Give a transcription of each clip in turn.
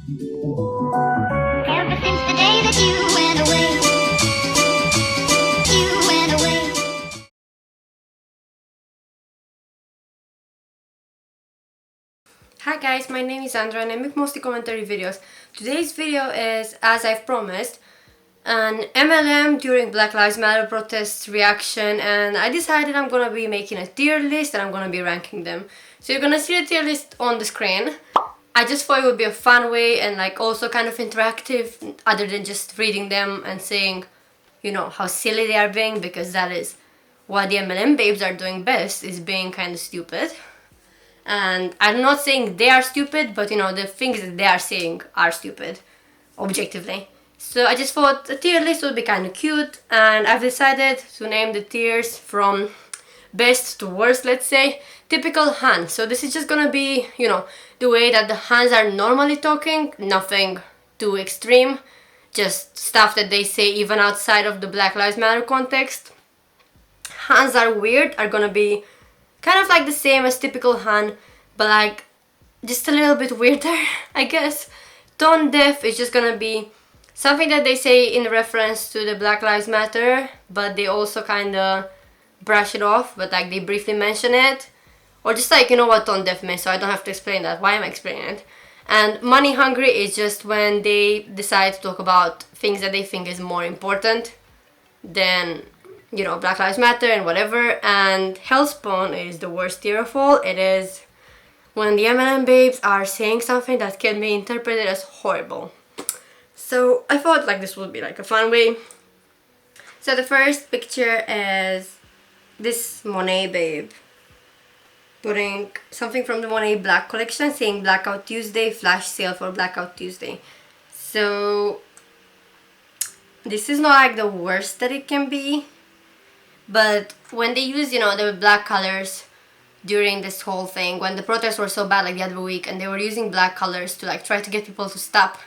Ever since the day that you went away, you went away. Hi guys, my name is Andra and I make mostly commentary videos. Today's video is, as I've promised, an MLM during Black Lives Matter protests reaction, and I decided I'm gonna be making a tier list and I'm gonna be ranking them. So you're gonna see the tier list on the screen. I just thought it would be a fun way and like also kind of interactive other than just reading them and saying, you know, how silly they are being, because that is what the MLM babes are doing best, is being kind of stupid. And I'm not saying they are stupid, but you know, the things that they are saying are stupid, objectively. So I just thought a tier list would be kind of cute, and I've decided to name the tiers from best to worst, let's say. Typical Han. So this is just gonna be, you know, the way that the Hans are normally talking, nothing too extreme, just stuff that they say even outside of the Black Lives Matter context. Hans are weird are gonna be kind of like the same as typical Han, but like just a little bit weirder, I guess. Tone deaf is just gonna be something that they say in reference to the Black Lives Matter, but they also kind of brush it off, but like they briefly mention it. Or just like, you know what tone deaf means, so I don't have to explain that. Why am I explaining it? And money hungry is just when they decide to talk about things that they think is more important than, you know, Black Lives Matter and whatever. And Hellspawn is the worst tier of all. It is when the MLM babes are saying something that can be interpreted as horrible. So I thought like this would be like a fun way. So the first picture is this Monet babe putting something from the Monet Black collection saying Blackout Tuesday, flash sale for Blackout Tuesday. So this is not like the worst that it can be, but when they use, you know, the black colors during this whole thing, when the protests were so bad like the other week, and they were using black colors to like try to get people to stop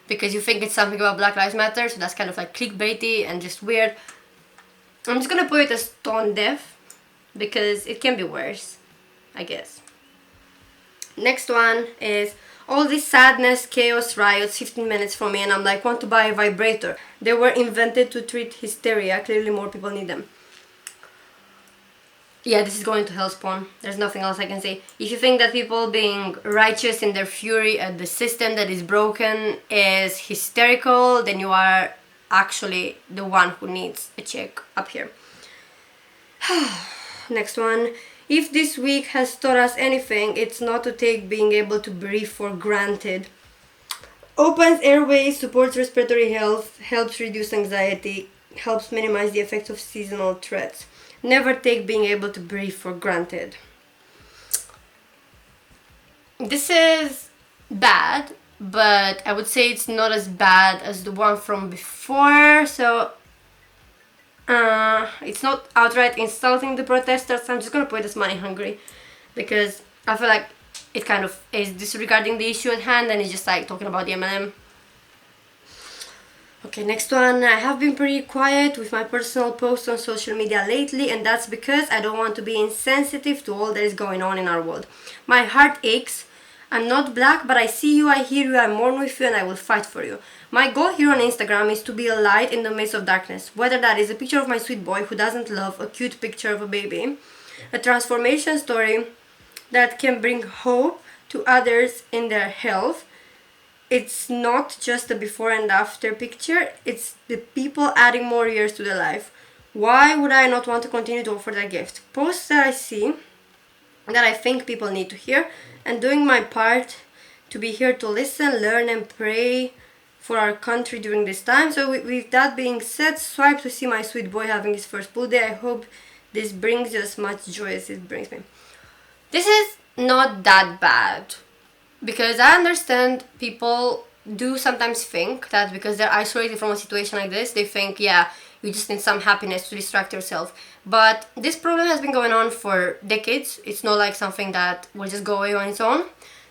because you think it's something about Black Lives Matter, so that's kind of like clickbaity and just weird. I'm just gonna put it as tone deaf because it can be worse, I guess. Next one is all this sadness, chaos, riots, 15 minutes for me, and I'm like, want to buy a vibrator. They were invented to treat hysteria. Clearly more people need them. Yeah, this is going to Hellspawn. There's nothing else I can say. If you think that people being righteous in their fury at the system that is broken is hysterical, then you are actually the one who needs a check up here. Next one. If this week has taught us anything, it's not to take being able to breathe for granted. Opens airways, supports respiratory health, helps reduce anxiety, helps minimize the effects of seasonal threats. Never take being able to breathe for granted. This is bad, but I would say it's not as bad as the one from before, so it's not outright insulting the protesters. I'm just gonna put it as money hungry because I feel like it kind of is disregarding the issue at hand and it's just like talking about the MLM. Okay, next one. I have been pretty quiet with my personal posts on social media lately, and that's because I don't want to be insensitive to all that is going on in our world. My heart aches. I'm not black, but I see you, I hear you, I mourn with you, and I will fight for you. My goal here on Instagram is to be a light in the midst of darkness, whether that is a picture of my sweet boy who doesn't love a cute picture of a baby, a transformation story that can bring hope to others in their health. It's not just a before and after picture, it's the people adding more years to their life. Why would I not want to continue to offer that gift? Posts that I see, that I think people need to hear, and doing my part to be here to listen, learn, and pray for our country during this time. So with that being said, swipe to see my sweet boy having his first pool day. I hope this brings you as much joy as it brings me. This is not that bad, because I understand people do sometimes think that because they're isolated from a situation like this, they think, yeah, you just need some happiness to distract yourself. But this problem has been going on for decades. It's not like something that will just go away on its own.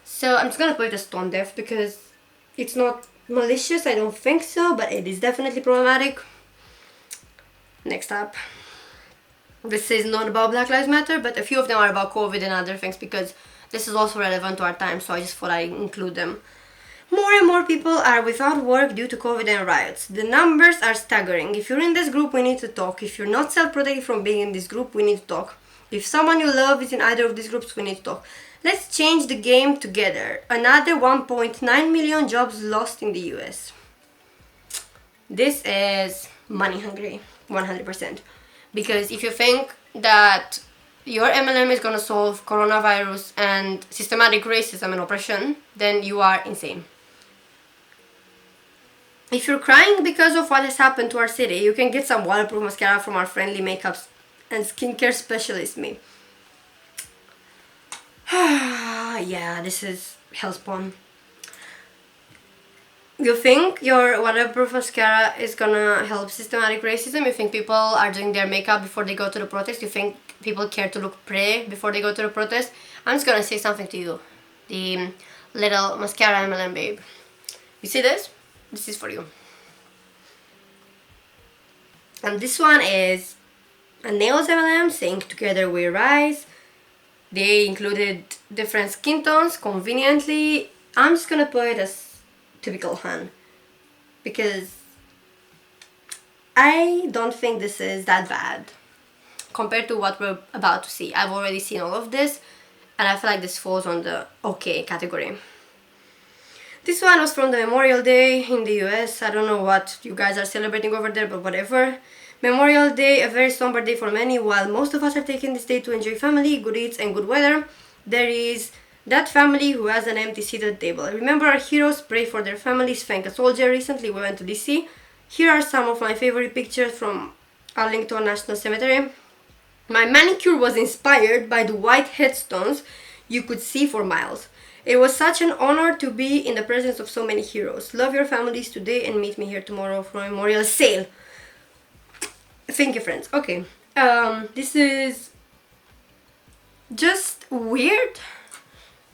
So I'm just gonna put it as tone deaf because it's not malicious, I don't think so, but it is definitely problematic. Next up. This is not about Black Lives Matter, but a few of them are about COVID and other things because this is also relevant to our time, so I just thought I'd include them. More and more people are without work due to COVID and riots. The numbers are staggering. If you're in this group, we need to talk. If you're not self-protected from being in this group, we need to talk. If someone you love is in either of these groups, we need to talk. Let's change the game together. Another 1.9 million jobs lost in the US. This is money hungry, 100%. Because if you think that your MLM is gonna solve coronavirus and systematic racism and oppression, then you are insane. If you're crying because of what has happened to our city, you can get some waterproof mascara from our friendly makeup and skincare specialist me. Yeah, this is hellspawn. You think your waterproof mascara is gonna help systematic racism? You think people are doing their makeup before they go to the protest? You think people care to look pretty before they go to the protest? I'm just gonna say something to you. The little mascara MLM babe. You see this? This is for you. And this one is a nails MLM saying together we rise. They included different skin tones conveniently. I'm just gonna put it as typical Han, because I don't think this is that bad compared to what we're about to see. I've already seen all of this and I feel like this falls on the okay category. This one was from the Memorial Day in the US. I don't know what you guys are celebrating over there, but whatever. Memorial Day, a very somber day for many. While most of us are taking this day to enjoy family, good eats and good weather, there is that family who has an empty seated table. Remember our heroes, pray for their families, thank a soldier. Recently we went to DC. Here are some of my favorite pictures from Arlington National Cemetery. My manicure was inspired by the white headstones you could see for miles. It was such an honor to be in the presence of so many heroes. Love your families today and meet me here tomorrow for a memorial sale. Thank you, friends. Okay, this is just weird.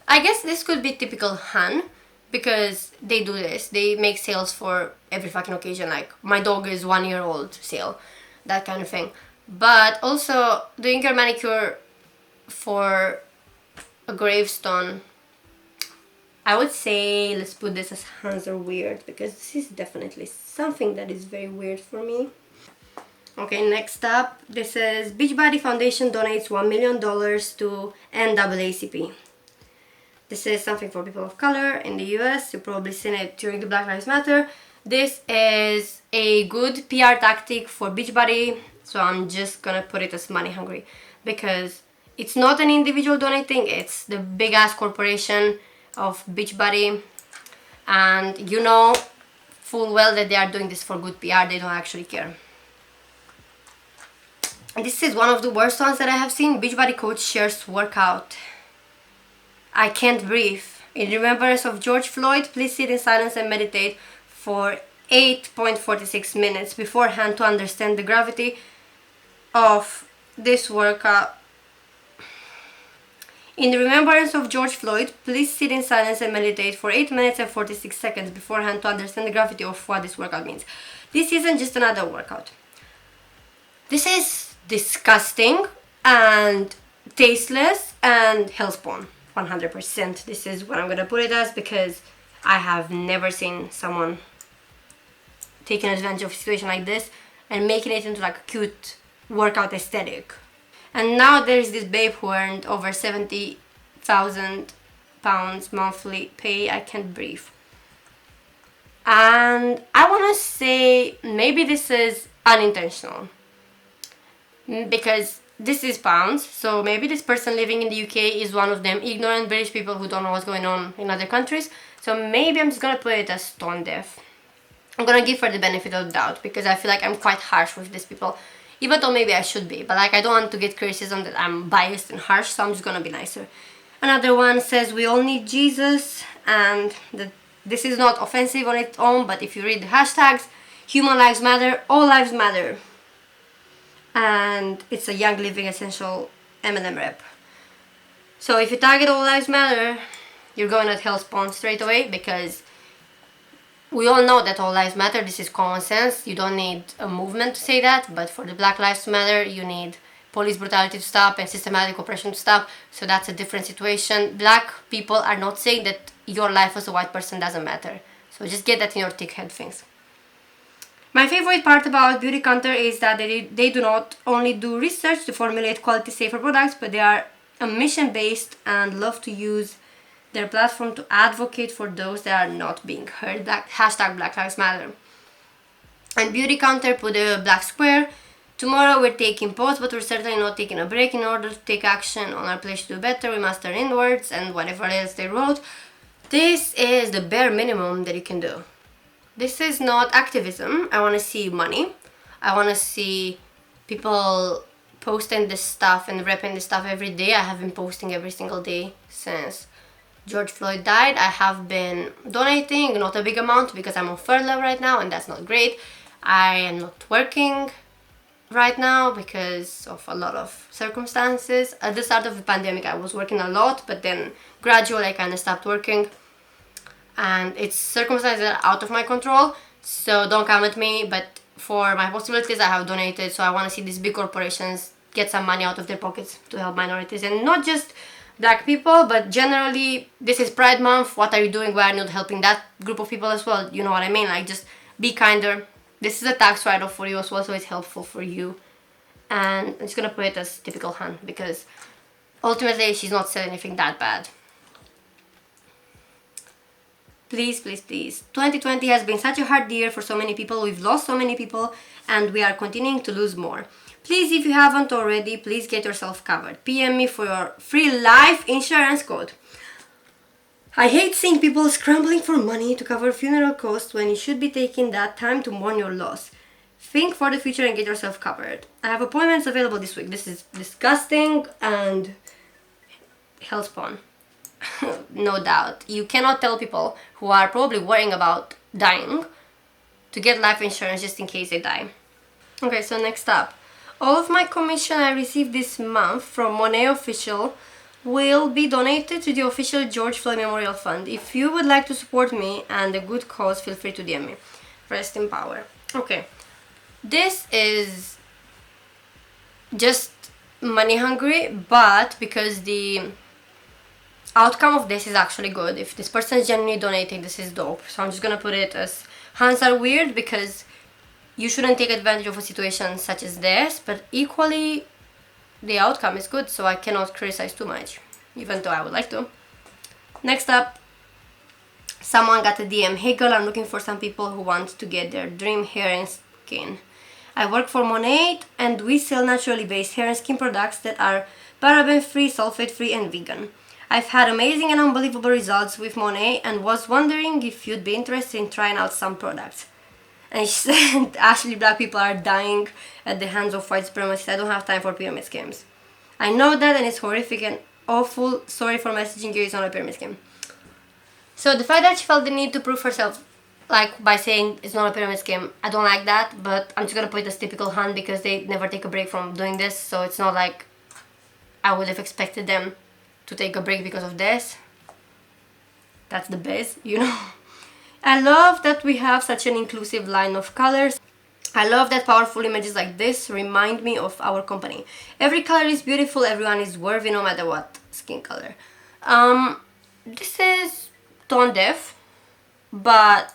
I guess this could be typical Han, because they do this. They make sales for every fucking occasion, like my dog is 1 year old sale, that kind of thing. But also doing your manicure for a gravestone, I would say let's put this as Hans are weird, because this is definitely something that is very weird for me. Okay, next up, this is Beachbody Foundation donates $1 million to NAACP. This is something for people of color in the US. You've probably seen it during the Black Lives Matter. This is a good PR tactic for Beachbody, so I'm just gonna put it as money hungry, because it's not an individual donating, it's the big ass corporation of Beachbody, and you know full well that they are doing this for good PR. They don't actually care. And this is one of the worst ones that I have seen. Beachbody coach shares workout. I can't breathe. In remembrance of George Floyd, please sit in silence and meditate for 8.46 minutes beforehand to understand the gravity of this workout. In the remembrance of George Floyd, please sit in silence and meditate for 8 minutes and 46 seconds beforehand to understand the gravity of what this workout means. This isn't just another workout. This is disgusting and tasteless and hellspawn. 100%. This is what I'm gonna put it as, because I have never seen someone taking advantage of a situation like this and making it into like a cute workout aesthetic. And now there's this babe who earned over 70,000 pounds monthly pay. I can't breathe. And I want to say maybe this is unintentional, because this is pounds, so maybe this person living in the UK is one of them ignorant British people who don't know what's going on in other countries. So maybe I'm just gonna put it as stone deaf. I'm gonna give her the benefit of the doubt, because I feel like I'm quite harsh with these people, even though maybe I should be, but like I don't want to get criticism that I'm biased and harsh, so I'm just gonna be nicer. Another one says we all need Jesus, and this is not offensive on its own, but if you read the hashtags, human lives matter, all lives matter. And it's a Young Living Essential MLM rep. So if you target all lives matter, you're going at hellspawn straight away, because we all know that all lives matter. This is common sense. You don't need a movement to say that, but for the Black Lives Matter, you need police brutality to stop and systematic oppression to stop. So that's a different situation. Black people are not saying that your life as a white person doesn't matter. So just get that in your thick head things. My favorite part about Beauty Counter is that they do not only do research to formulate quality safer products, but they are mission based and love to use their platform to advocate for those that are not being heard. That hashtag Black Lives Matter. And Beauty Counter put a black square. Tomorrow we're taking pause, but we're certainly not taking a break. In order to take action on our place to do better, we must turn inwards, and whatever else they wrote. This is the bare minimum that you can do. This is not activism. I want to see money. I want to see people posting this stuff and repping this stuff every day. I have been posting every single day since George Floyd died. I have been donating, not a big amount because I'm on furlough right now and that's not great. I am not working right now because of a lot of circumstances. At the start of the pandemic I was working a lot, but then gradually I kind of stopped working. And it's circumstances that are out of my control, so don't come at me, but for my possibilities I have donated. So I want to see these big corporations get some money out of their pockets to help minorities, and not just black people, but generally. This is Pride Month. What are you doing? Why are you not helping that group of people as well? You know what I mean? Like, just be kinder. This is a tax write-off for you as well, so it's helpful for you. And I'm just gonna put it as typical Han, because ultimately she's not said anything that bad. Please, please, please. 2020 has been such a hard year for so many people. We've lost so many people and we are continuing to lose more. Please, if you haven't already, please get yourself covered. PM me for your free life insurance code. I hate seeing people scrambling for money to cover funeral costs when you should be taking that time to mourn your loss. Think for the future and get yourself covered. I have appointments available this week. This is disgusting and hellspawn. No doubt. You cannot tell people who are probably worrying about dying to get life insurance just in case they die. Okay, so next up. All of my commission I received this month from Monat Official will be donated to the official George Floyd Memorial Fund. If you would like to support me and a good cause, feel free to DM me. Rest in power. Okay. This is just money hungry, but because the outcome of this is actually good. If this person is genuinely donating, this is dope. So I'm just gonna put it as hands are weird, because you shouldn't take advantage of a situation such as this, but equally the outcome is good, so I cannot criticize too much, even though I would like to. Next up, someone got a DM. Hey girl, I'm looking for some people who want to get their dream hair and skin. I work for Monat and we sell naturally based hair and skin products that are paraben free, sulfate free and vegan. I've had amazing and unbelievable results with Monat and was wondering if you'd be interested in trying out some products. And she said, Ashley, black people are dying at the hands of white supremacists. I don't have time for pyramid schemes. I know that and it's horrific and awful. Sorry for messaging you, it's not a pyramid scheme. So the fact that she felt the need to prove herself, like by saying it's not a pyramid scheme, I don't like that, but I'm just gonna put it as typical Han because they never take a break from doing this, so it's not like I would have expected them to take a break because of this. That's the best, you know. I love that we have such an inclusive line of colors. I love that powerful images like this remind me of our company. Every color is beautiful, everyone is worthy no matter what skin color. This is tone deaf, but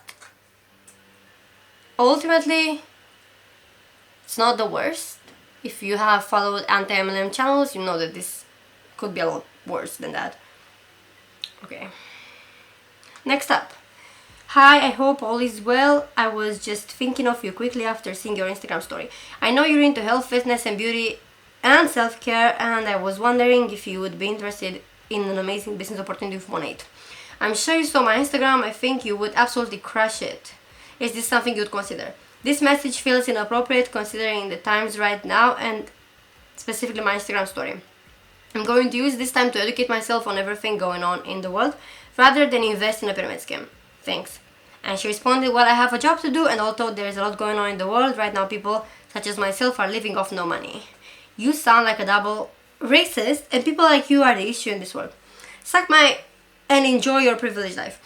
ultimately it's not the worst. If you have followed anti-mlm channels, you know that this could be a lot worse than that. Okay. Next up. Hi, I hope all is well. I was just thinking of you quickly after seeing your Instagram story. I know you're into health, fitness and beauty and self-care, and I was wondering if you would be interested in an amazing business opportunity with Monat. I'm sure you saw my Instagram. I think you would absolutely crush it. Is this something you'd consider? This message feels inappropriate considering the times right now and specifically my Instagram story. I'm going to use this time to educate myself on everything going on in the world rather than invest in a pyramid scheme. Thanks. And she responded, well, I have a job to do, and although there's a lot going on in the world right now, people such as myself are living off no money. You sound like a double racist, and people like you are the issue in this world. Suck my and enjoy your privileged life.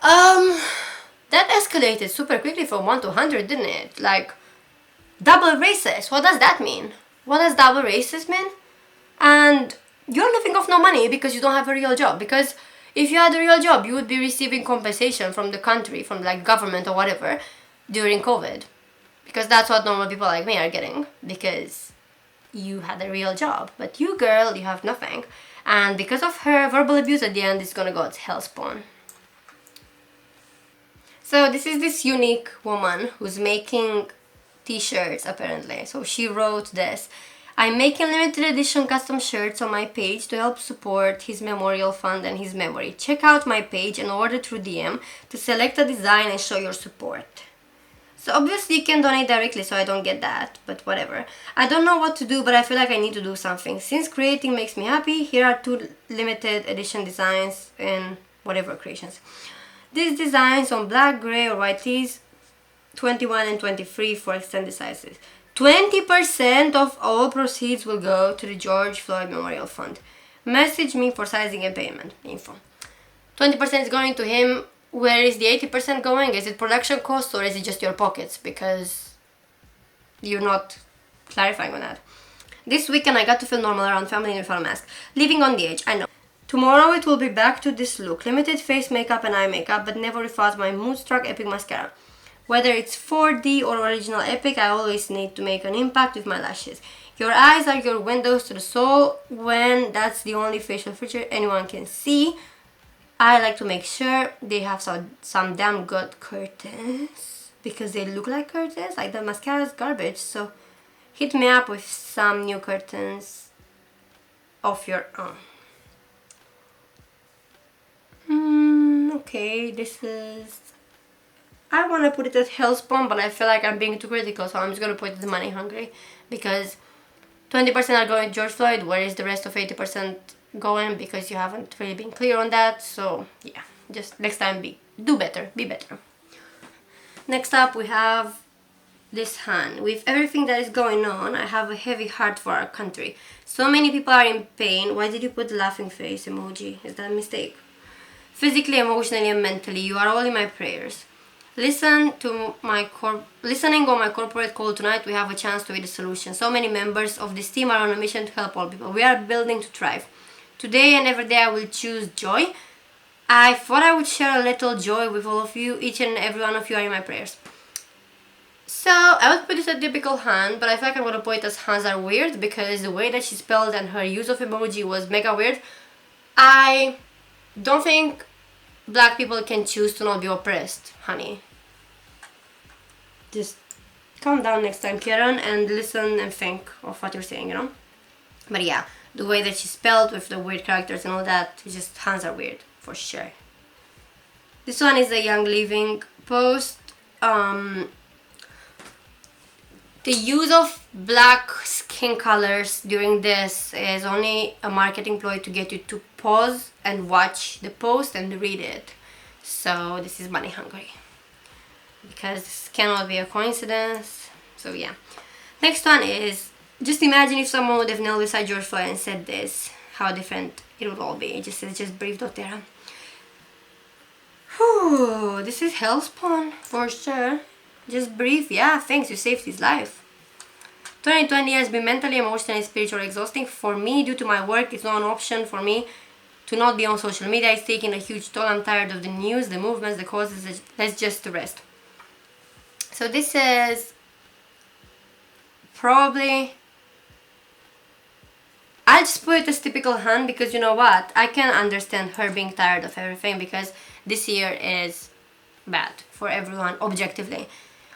That escalated super quickly from 1 to 100, didn't it? Like, double racist, what does that mean? What does double racist mean? And you're living off no money because you don't have a real job. Because if you had a real job, you would be receiving compensation from the country, from like government or whatever, during COVID. Because that's what normal people like me are getting. Because you had a real job. But you, girl, you have nothing. And because of her verbal abuse at the end, it's gonna go to hellspawn. So this is this unique woman who's making t-shirts apparently. So she wrote this: I'm making limited edition custom shirts on my page to help support his memorial fund and his memory. Check out my page and order through DM to select a design and show your support. So obviously you can donate directly, so I don't get that, but whatever. I don't know what to do, but I feel like I need to do something. Since creating makes me happy, here are 2 limited edition designs in whatever creations. These designs on black, grey or white tees, 21 and 23 for extended sizes. 20% of all proceeds will go to the George Floyd Memorial Fund. Message me for sizing and payment info. 20% is going to him. Where is the 80% going? Is it production costs or is it just your pockets? Because you're not clarifying on that. This weekend I got to feel normal around family and without a mask. Living on the edge, I know. Tomorrow it will be back to this look. Limited face makeup and eye makeup, but never without my Moodstruck Epic Mascara. Whether it's 4D or original Epic, I always need to make an impact with my lashes. Your eyes are your windows to the soul when that's the only facial feature anyone can see. I like to make sure they have some damn good curtains because they look like curtains. Like the mascara is garbage, so hit me up with some new curtains of your own. Okay, this is... I want to put it as hellspawn, but I feel like I'm being too critical, so I'm just going to put it as money hungry. Because 20% are going to George Floyd, where is the rest of 80% going? Because you haven't really been clear on that. So yeah, just next time do better, be better. Next up we have this hand. With everything that is going on, I have a heavy heart for our country. So many people are in pain. Why did you put the laughing face emoji? Is that a mistake? Physically, emotionally and mentally, you are all in my prayers. Listening on my corporate call tonight, we have a chance to be the solution. So many members of this team are on a mission to help all people. We are building to thrive. Today and every day I will choose joy. I thought I would share a little joy with all of you. Each and every one of you are in my prayers. So I would put this as a typical hand, but I feel like I'm going to put it as hands are weird because the way that she spelled and her use of emoji was mega weird. I don't think black people can choose to not be oppressed, honey. Just calm down next time, Kieran, and listen and think of what you're saying, you know? But yeah, the way that she spelled with the weird characters and all that, it's just hands are weird, for sure. This one is a Young Living post. The use of black skin colors during this is only a marketing ploy to get you to pause and watch the post and read it. So this is money hungry. Because this cannot be a coincidence. So yeah. Next one is, just imagine if someone would have knelt beside George Floyd and said this, how different it would all be. It just says, just breathe, DoTerra. Whew, this is hellspawn for sure. Just breathe. Yeah, thanks, you saved his life. 2020 has been mentally, emotionally, and spiritually exhausting for me. Due to my work, it's not an option for me to not be on social media. It's taking a huge toll. I'm tired of the news, the movements, the causes. Let's just rest. So this is probably... I'll just put it as typical hand because you know what? I can understand her being tired of everything because this year is bad for everyone objectively.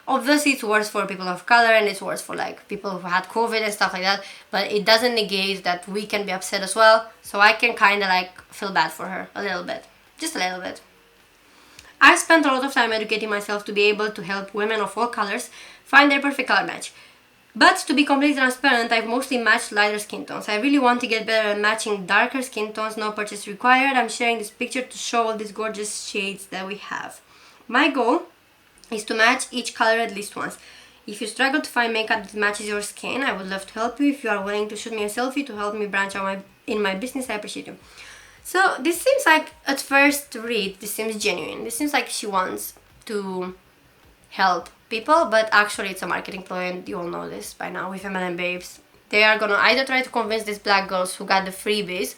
Obviously it's worse for people of color and it's worse for like people who had COVID and stuff like that, but it doesn't negate that we can be upset as well. So I can kind of like feel bad for her a little bit, just a little bit. I spent a lot of time educating myself to be able to help women of all colors find their perfect color match. But to be completely transparent, I've mostly matched lighter skin tones. I really want to get better at matching darker skin tones, no purchase required. I'm sharing this picture to show all these gorgeous shades that we have. My goal is to match each color at least once. If you struggle to find makeup that matches your skin, I would love to help you. If you are willing to shoot me a selfie to help me branch out in my business, I appreciate you. So this seems like, at first read, this seems genuine. This seems like she wants to help people, but actually it's a marketing ploy and you all know this by now with MLM babes. they are gonna either try to convince these black girls who got the freebies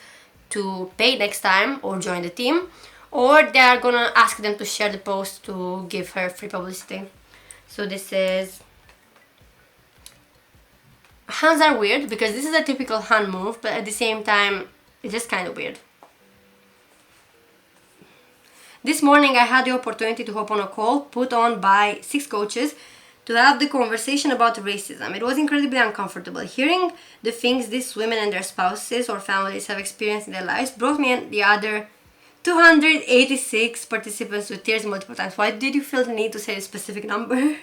to pay next time or join the team, or they are gonna ask them to share the post to give her free publicity. So this is... hands are weird because this is a typical hand move, but at the same time it's just kind of weird. This morning I had the opportunity to hop on a call put on by 6 coaches to have the conversation about racism. It was incredibly uncomfortable. Hearing the things these women and their spouses or families have experienced in their lives brought me and the other 286 participants to tears multiple times. Why did you feel the need to say a specific number?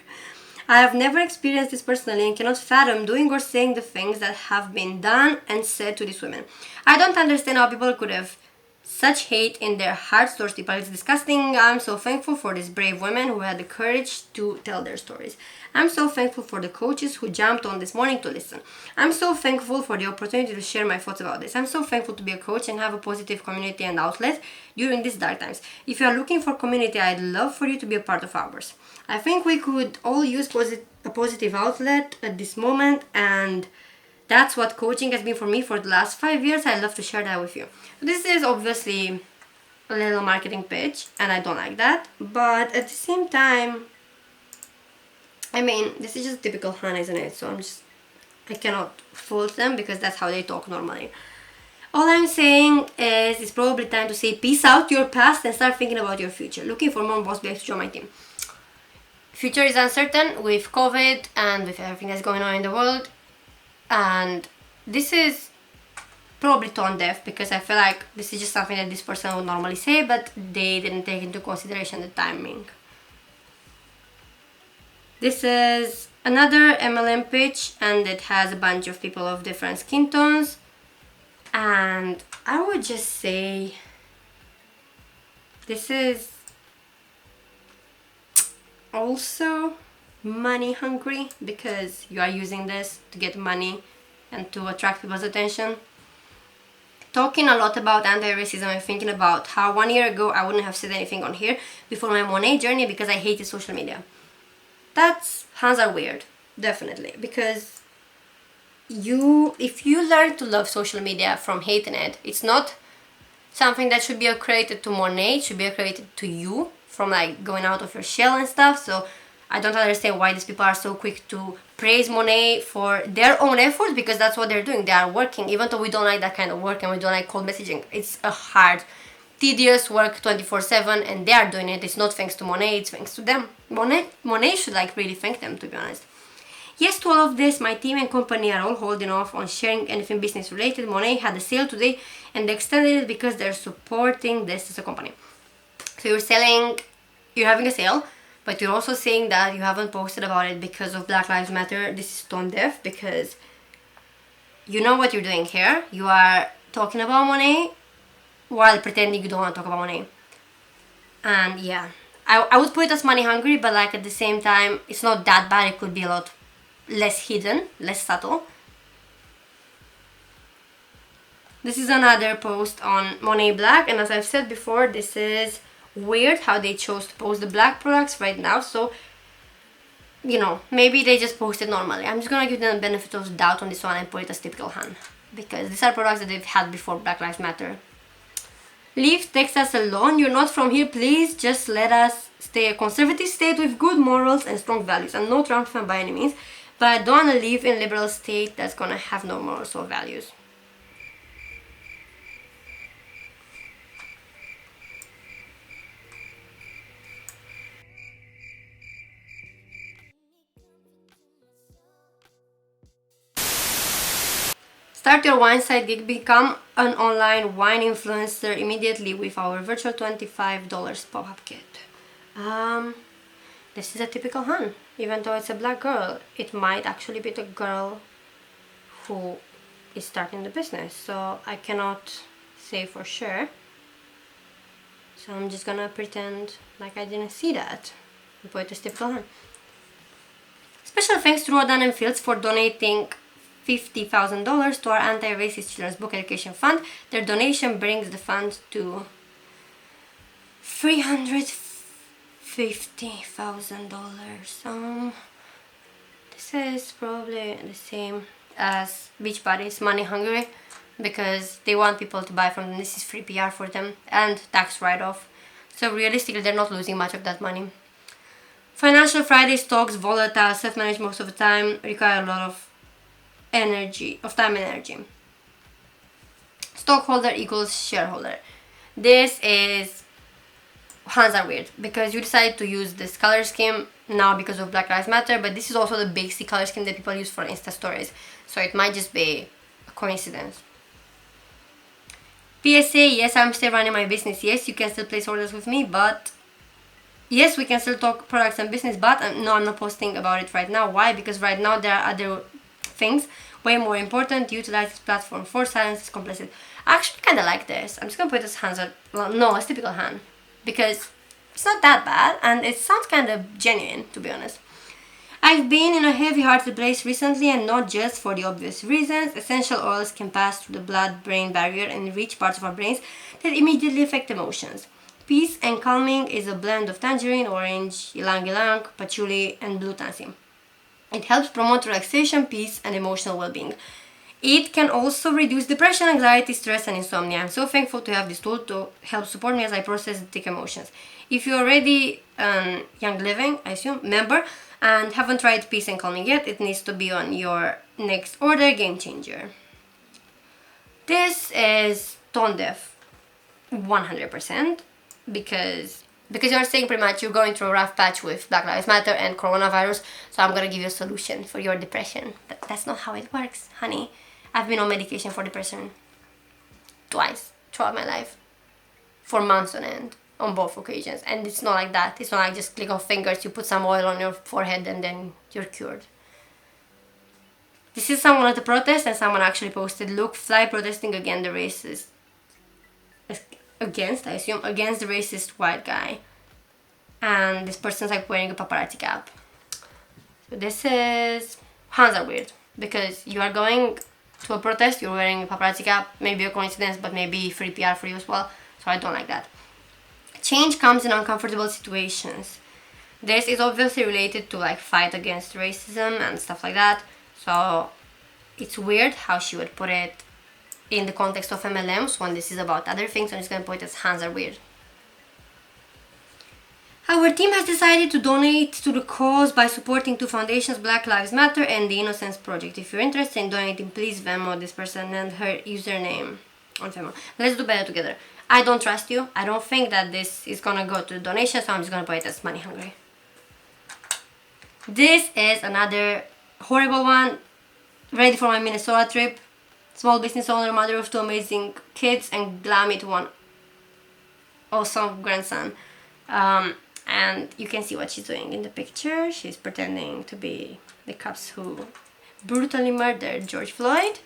I have never experienced this personally and cannot fathom doing or saying the things that have been done and said to these women. I don't understand how people could have such hate in their hearts towards people. It's disgusting. I'm so thankful for these brave women who had the courage to tell their stories. I'm so thankful for the coaches who jumped on this morning to listen. I'm so thankful for the opportunity to share my thoughts about this. I'm so thankful to be a coach and have a positive community and outlet during these dark times. If you are looking for community, I'd love for you to be a part of ours. I think we could all use a positive outlet at this moment, and that's what coaching has been for me for the last 5 years. I'd love to share that with you. This is obviously a little marketing pitch, and I don't like that. But at the same time, I mean, this is just typical Han, isn't it? So I cannot fault them because that's how they talk normally. All I'm saying is it's probably time to say peace out to your past and start thinking about your future. Looking for more boss babes to join my team. Future is uncertain with COVID and with everything that's going on in the world. And this is probably tone deaf because I feel like this is just something that this person would normally say, but they didn't take into consideration the timing. This is another MLM pitch, and it has a bunch of people of different skin tones. And I would just say this is also money hungry because you are using this to get money and to attract people's attention. Talking a lot about anti-racism and thinking about how 1 year ago I wouldn't have said anything on here before my Monat journey because I hated social media. Hands are weird, definitely, because if you learn to love social media from hating it, it's not something that should be accredited to Monat, it should be accredited to you from like going out of your shell and stuff. So I don't understand why these people are so quick to praise Monat for their own efforts, because that's what they're doing. They are working, even though we don't like that kind of work and we don't like cold messaging. It's a hard, tedious work 24/7, and they are doing it. It's not thanks to Monat, it's thanks to them. Monat should like really thank them, to be honest. Yes, to all of this, my team and company are all holding off on sharing anything business related. Monat had a sale today and they extended it because they're supporting this as a company. So you're having a sale, but you're also saying that you haven't posted about it because of Black Lives Matter. This is tone deaf because you know what you're doing here. You are talking about Monat while pretending you don't want to talk about Monat. And yeah, I would put it as money hungry, but like at the same time, it's not that bad. It could be a lot less hidden, less subtle. This is another post on Monat Black, and as I've said before, this is weird how they chose to post the black products right now. So, you know, maybe they just posted normally. I'm just gonna give them the benefit of the doubt on this one and put it as typical Han, because these are products that they've had before Black Lives Matter. Leave Texas alone. You're not from here. Please just let us stay a conservative state with good morals and strong values. I'm no Trump fan by any means, but I don't want to live in a liberal state that's gonna have no morals or values. Start your wine site gig. Become an online wine influencer immediately with our virtual $25 pop-up kit. This is a typical Han. Even though it's a black girl, it might actually be the girl who is starting the business. So I cannot say for sure. So I'm just gonna pretend like I didn't see that and put it as typical Han. Special thanks to Rodan and Fields for donating $50,000 to our anti-racist children's book education fund. Their donation brings the fund to $350,000. This is probably the same as Beachbody is money hungry because they want people to buy from them. This is free PR for them and tax write-off. So realistically, they're not losing much of that money. Financial Friday stocks, volatile, self-managed most of the time, require a lot of energy, of time and energy. Stockholder equals shareholder. This is, hands are weird because you decided to use this color scheme now because of Black Lives Matter, but this is also the basic color scheme that people use for Insta stories, so it might just be a coincidence. PSA, yes, I'm still running my business. Yes, you can still place orders with me, but yes, we can still talk products and business, but no, I'm not posting about it right now. Why? Because right now there are other things way more important. Utilize this platform for silence is complicit. I actually kind of like this. I'm just gonna put this hands on, well, no, it's typical hand, because it's not that bad and it sounds kind of genuine, to be honest. I've been in a heavy-hearted place recently, and not just for the obvious reasons. Essential oils can pass through the blood-brain barrier and reach parts of our brains that immediately affect emotions. Peace and calming is a blend of tangerine, orange, ylang-ylang, patchouli, and blue tansy. It helps promote relaxation, peace, and emotional well-being. It can also reduce depression, anxiety, stress, and insomnia. I'm so thankful to have this tool to help support me as I process the thick emotions. If you're already Young Living, I assume, member, and haven't tried Peace and Calming yet, it needs to be on your next order. Game changer. This is tone deaf 100% because you're saying pretty much you're going through a rough patch with Black Lives Matter and coronavirus, so I'm gonna give you a solution for your depression. But that's not how it works, honey. I've been on medication for depression twice throughout my life for months on end, on both occasions, and it's not like that. It's not like just click of fingers, you put some oil on your forehead and then you're cured. This is someone at a protest, and someone actually posted, look, fly protesting against the racist, against the racist white guy, and this person's like wearing a paparazzi cap. So this is, hands are weird because you are going to a protest, you're wearing a paparazzi cap, maybe a coincidence, but maybe free PR for you as well, so I don't like that. Change comes in uncomfortable situations. This is obviously related to like fight against racism and stuff like that, so it's weird how she would put it in the context of MLMs when this is about other things. I'm just gonna put it as hands are weird. Our team has decided to donate to the cause by supporting two foundations, Black Lives Matter and the Innocence Project. If you're interested in donating, please Venmo this person and her username on Venmo. Let's do better together. I don't trust you. I don't think that this is gonna go to the donation, so I'm just gonna put it as money hungry. This is another horrible one. Ready for my Minnesota trip. Small business owner, mother of two amazing kids, and glam it one awesome grandson. And you can see what she's doing in the picture. She's pretending to be the cops who brutally murdered George Floyd.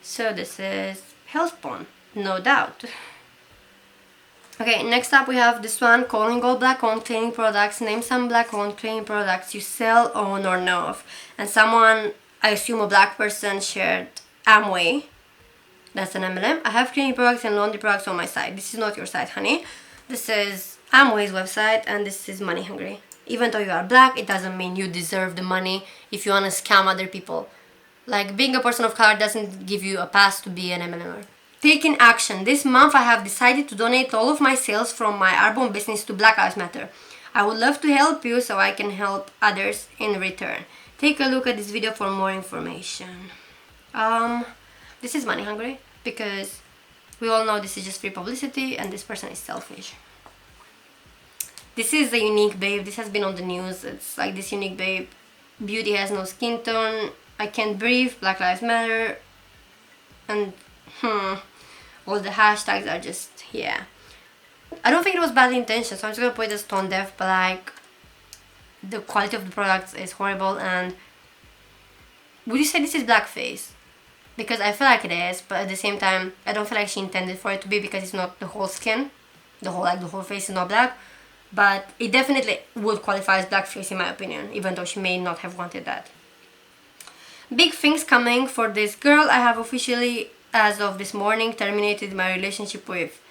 So this is health porn, no doubt. Okay, next up we have this one, calling all black-owned cleaning products. Name some black-owned cleaning products you sell, own, or know of. And someone, I assume a black person, shared Amway. That's an MLM. I have cleaning products and laundry products on my site. This is not your site, honey. This is Amway's website, and this is money hungry. Even though you are black, it doesn't mean you deserve the money if you want to scam other people. Like, being a person of color doesn't give you a pass to be an MLMer. Taking action. This month I have decided to donate all of my sales from my Arbonne business to Black Lives Matter. I would love to help you so I can help others in return. Take a look at this video for more information. This is money hungry because we all know this is just free publicity and this person is selfish. This is the unique babe. This has been on the news. It's like this unique babe. Beauty has no skin tone. I can't breathe. Black Lives Matter. And all the hashtags are just, yeah. I don't think it was bad intention, so I'm just gonna put this tone deaf, but like the quality of the products is horrible. And would you say this is blackface? Because I feel like it is, but at the same time I don't feel like she intended for it to be, because it's not the whole skin, the whole face is not black. But it definitely would qualify as blackface in my opinion, even though she may not have wanted that. Big things coming for this girl. I have officially, as of this morning, terminated my relationship with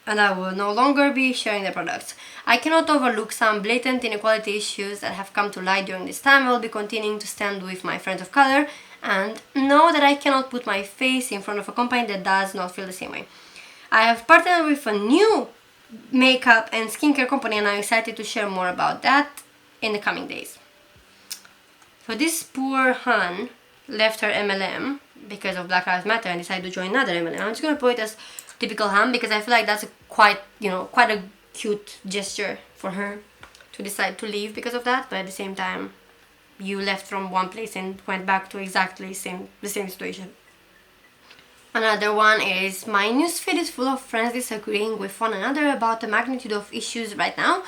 and I will no longer be sharing their products. I cannot overlook some blatant inequality issues that have come to light during this time. I will be continuing to stand with my friends of color and know that I cannot put my face in front of a company that does not feel the same way. I have partnered with a new makeup and skincare company, and I'm excited to share more about that in the coming days. So this poor hun left her MLM because of Black Lives Matter and decided to join another MLM. I'm just gonna put it as typical hun because I feel like that's a quite a cute gesture for her to decide to leave because of that. But at the same time, you left from one place and went back to exactly the same situation. Another one is, my newsfeed is full of friends disagreeing with one another about the magnitude of issues right now.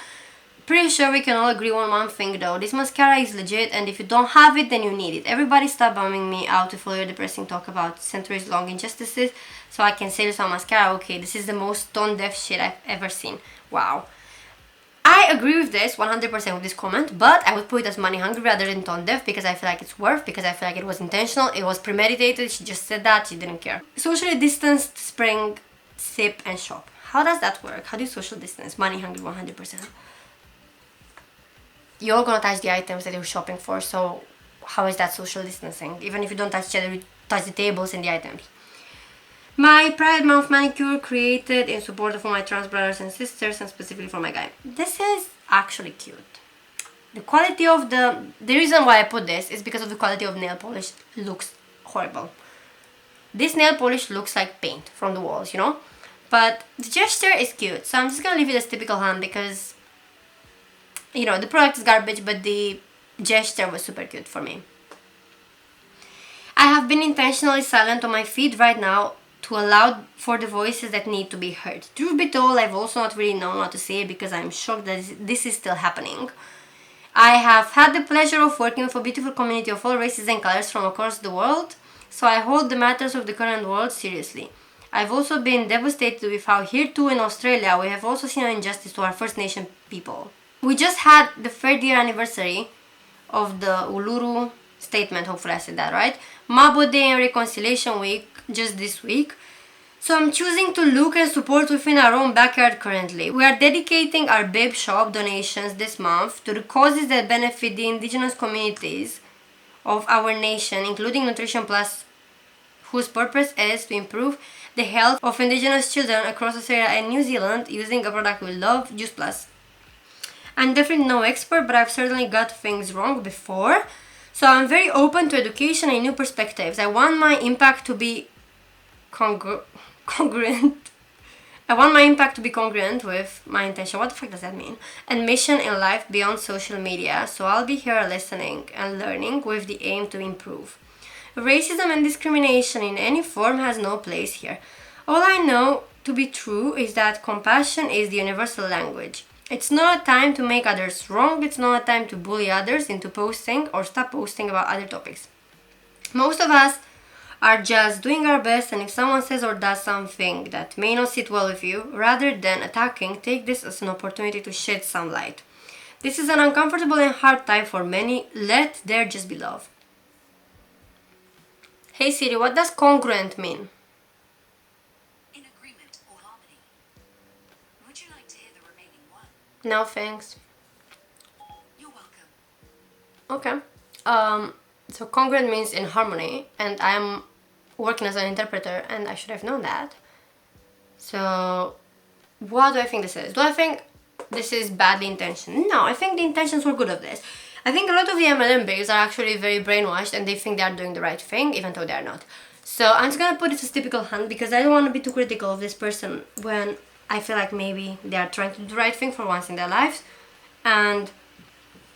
Pretty sure we can all agree on one thing though, this mascara is legit, and if you don't have it then you need it. Everybody stop bumming me out to follow your depressing talk about centuries long injustices so I can sell you some mascara. Okay, this is the most tone deaf shit I've ever seen. Wow. I agree with this 100% with this comment, but I would put it as money hungry rather than tone deaf because I feel like it's worth, because I feel like it was intentional, it was premeditated, she just said that, she didn't care. Socially distanced, spring, sip and shop. How does that work? How do you social distance? Money hungry 100%. You're gonna touch the items that you're shopping for, so how is that social distancing? Even if you don't touch each other, you touch the tables and the items. My Pride Month manicure created in support of my trans brothers and sisters and specifically for my guy. This is actually cute. The quality of the reason why I put this is because of the quality of nail polish. Looks horrible. This nail polish looks like paint from the walls, you know? But the gesture is cute, so I'm just gonna leave it as typical hand because, you know, the product is garbage, but the gesture was super cute for me. I have been intentionally silent on my feed right now to allow for the voices that need to be heard. Truth be told, I've also not really known what to say because I'm shocked that this is still happening. I have had the pleasure of working with a beautiful community of all races and colors from across the world, so I hold the matters of the current world seriously. I've also been devastated with how here too in Australia we have also seen an injustice to our First Nation people. We just had the 3rd year anniversary of the Uluru Statement, hopefully I said that right, Mabo Day and Reconciliation Week just this week. So I'm choosing to look and support within our own backyard currently. We are dedicating our babe shop donations this month to the causes that benefit the indigenous communities of our nation, including Nutrition Plus, whose purpose is to improve the health of indigenous children across Australia and New Zealand using a product we love, Juice Plus. I'm definitely no expert, but I've certainly got things wrong before. So I'm very open to education and new perspectives. I want my impact to be congruent. I want my impact to be congruent with my intention. What the fuck does that mean? And mission in life beyond social media. So I'll be here listening and learning with the aim to improve. Racism and discrimination in any form has no place here. All I know to be true is that compassion is the universal language. It's not a time to make others wrong, it's not a time to bully others into posting or stop posting about other topics. Most of us are just doing our best, and if someone says or does something that may not sit well with you, rather than attacking, take this as an opportunity to shed some light. This is an uncomfortable and hard time for many. Let there just be love. Hey Siri, what does congruent mean? No, thanks. You're welcome. Okay. So congruent means in harmony, and I'm working as an interpreter, and I should have known that. So, what do I think this is? Do I think this is badly intentioned? No, I think the intentions were good of this. I think a lot of the MLM babes are actually very brainwashed, and they think they are doing the right thing, even though they are not. So I'm just gonna put it as typical hand because I don't want to be too critical of this person when I feel like maybe they are trying to do the right thing for once in their lives. And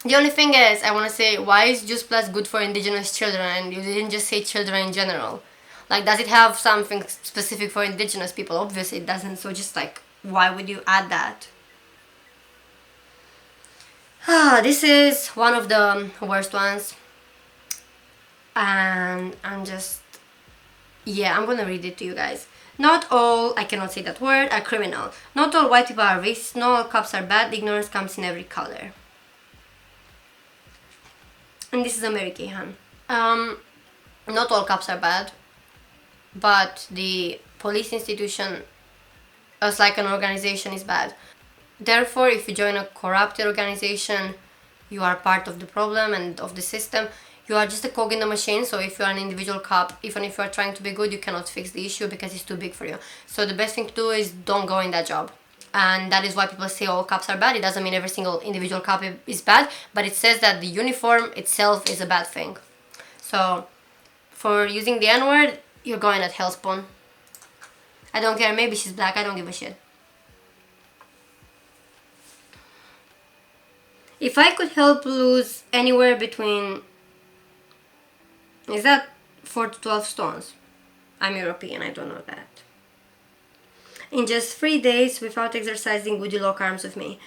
the only thing is, I want to say, why is Juice Plus good for indigenous children and you didn't just say children in general? Like, does it have something specific for indigenous people? Obviously it doesn't, so just like, why would you add that? This is one of the worst ones. And I'm gonna read it to you guys. Not all, I cannot say that word, are criminal. Not all white people are racist, not all cops are bad, ignorance comes in every color. And this is a Mary Kay Han. Not all cops are bad, but the police institution us like an organization is bad. Therefore, if you join a corrupted organization, you are part of the problem and of the system. You are just a cog in the machine. So if you are an individual cop, even if you are trying to be good, you cannot fix the issue because it's too big for you. So the best thing to do is don't go in that job. And that is why people say all cops are bad. It doesn't mean every single individual cop is bad, but it says that the uniform itself is a bad thing. So for using the N-word, you're going at hell spawn. I don't care, maybe she's black, I don't give a shit. If I could help lose anywhere between, is that 4 to 12 stones? I'm European, I don't know that. In just 3 days without exercising, would you lock arms with me?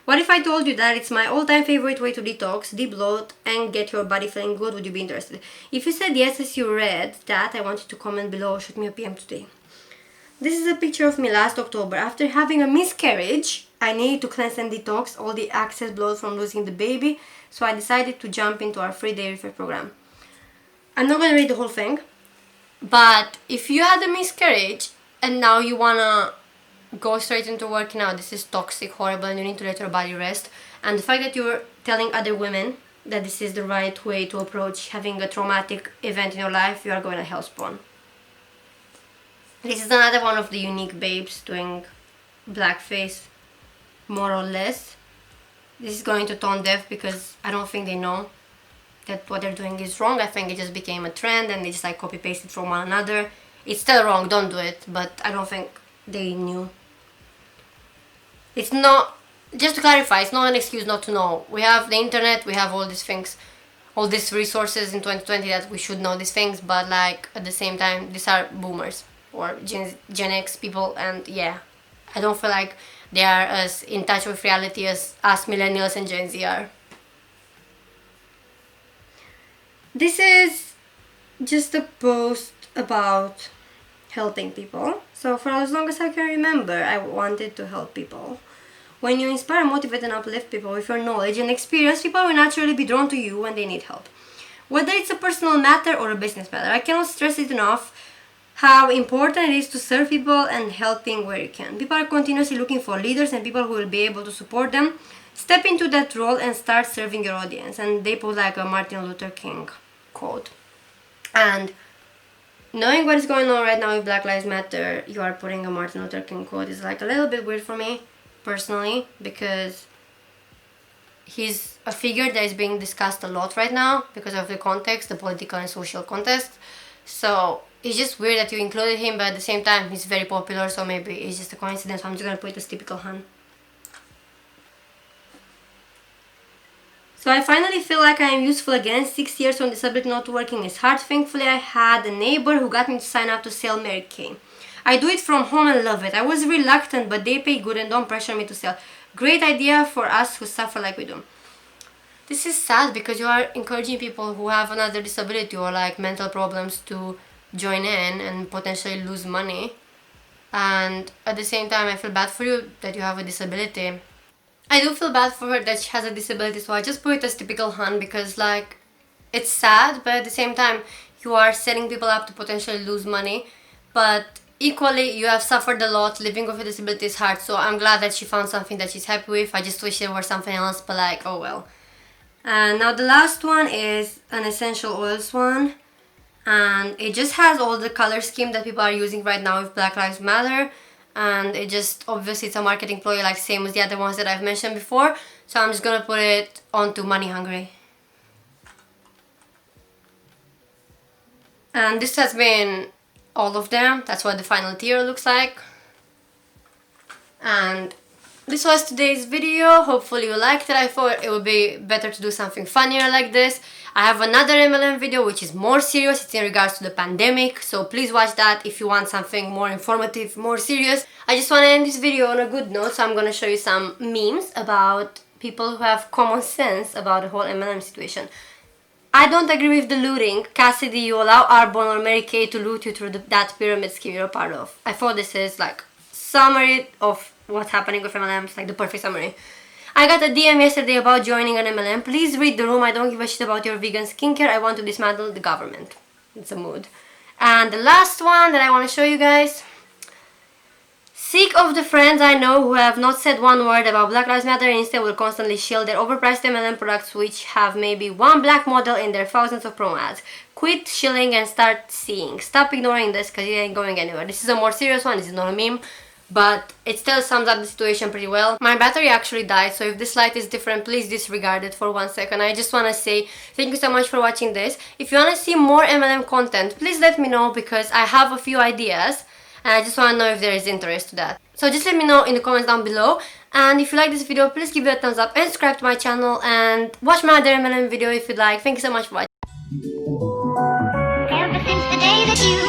What if I told you that it's my all-time favorite way to detox, de-bloat, and get your body feeling good? Would you be interested? If you said yes as you read that, I want you to comment below or shoot me a PM today. This is a picture of me last October. After having a miscarriage, I needed to cleanse and detox all the excess blood from losing the baby, so I decided to jump into our 3-day refill program. I'm not going to read the whole thing, but if you had a miscarriage and now you want to go straight into working out, this is toxic, horrible, and you need to let your body rest. And the fact that you're telling other women that this is the right way to approach having a traumatic event in your life, you are going to hell spawn. This is another one of the unique babes doing blackface, more or less. This is going to tone deaf because I don't think they know that what they're doing is wrong. I think it just became a trend and they just like copy paste it from one another. It's still wrong, don't do it, but I don't think they knew. It's not, just to clarify, it's not an excuse not to know. We have the internet, we have all these things, all these resources in 2020 that we should know these things, but like at the same time, these are boomers or Gen X people, and yeah, I don't feel like they are as in touch with reality as us millennials and Gen Z are. This is just a post about helping people. So for as long as I can remember, I wanted to help people. When you inspire, motivate and uplift people with your knowledge and experience, people will naturally be drawn to you when they need help. Whether it's a personal matter or a business matter, I cannot stress it enough how important it is to serve people and helping where you can. People are continuously looking for leaders and people who will be able to support them. Step into that role and start serving your audience. And they put like a Martin Luther King quote. And knowing what is going on right now with Black Lives Matter, you are putting a Martin Luther King quote is like a little bit weird for me, personally, because he's a figure that is being discussed a lot right now because of the context, the political and social context. So it's just weird that you included him, but at the same time, he's very popular, so maybe it's just a coincidence. I'm just gonna put it as typical Han. So I finally feel like I am useful again. 6 years on disability not working is hard. Thankfully, I had a neighbor who got me to sign up to sell Mary Kay. I do it from home and love it. I was reluctant, but they pay good and don't pressure me to sell. Great idea for us who suffer like we do. This is sad because you are encouraging people who have another disability or like mental problems to join in and potentially lose money. And at the same time, I feel bad for you that you have a disability. I do feel bad for her that she has a disability, so I just put it as typical Han because like it's sad, but at the same time you are setting people up to potentially lose money. But equally, you have suffered a lot. Living with a disability is hard, so I'm glad that she found something that she's happy with. I just wish there were something else, but like, oh well. And now the last one is an essential oils one, and it just has all the color scheme that people are using right now with Black Lives Matter. And it just, obviously it's a marketing ploy like same as the other ones that I've mentioned before. So I'm just gonna put it onto Money Hungry. And this has been all of them. That's what the final tier looks like. And this was today's video. Hopefully you liked it. I thought it would be better to do something funnier like this. I have another MLM video which is more serious. It's in regards to the pandemic, so please watch that if you want something more informative, more serious. I just want to end this video on a good note, so I'm going to show you some memes about people who have common sense about the whole MLM situation. I don't agree with the looting. Cassidy, you allow Arbonne or Mary Kay to loot you through that pyramid scheme you're a part of. I thought this is like summary of what's happening with MLMs, like the perfect summary. I got a DM yesterday about joining an MLM. Please read the room. I don't give a shit about your vegan skincare. I want to dismantle the government. It's a mood. And the last one that I want to show you guys. Sick of the friends I know who have not said one word about Black Lives Matter and instead will constantly shield their overpriced MLM products which have maybe one black model in their thousands of promo ads. Quit shilling and start seeing. Stop ignoring this because it ain't going anywhere. This is a more serious one, this is not a meme, but it still sums up the situation pretty well. My battery actually died, so if this light is different, please disregard it for 1 second. I just want to say thank you so much for watching this. If you want to see more MLM content, please let me know because I have a few ideas and I just want to know if there is interest to that. So just let me know in the comments down below, and if you like this video, please give it a thumbs up and subscribe to my channel and watch my other MLM video if you'd like. Thank you so much for watching. Ever since the day that you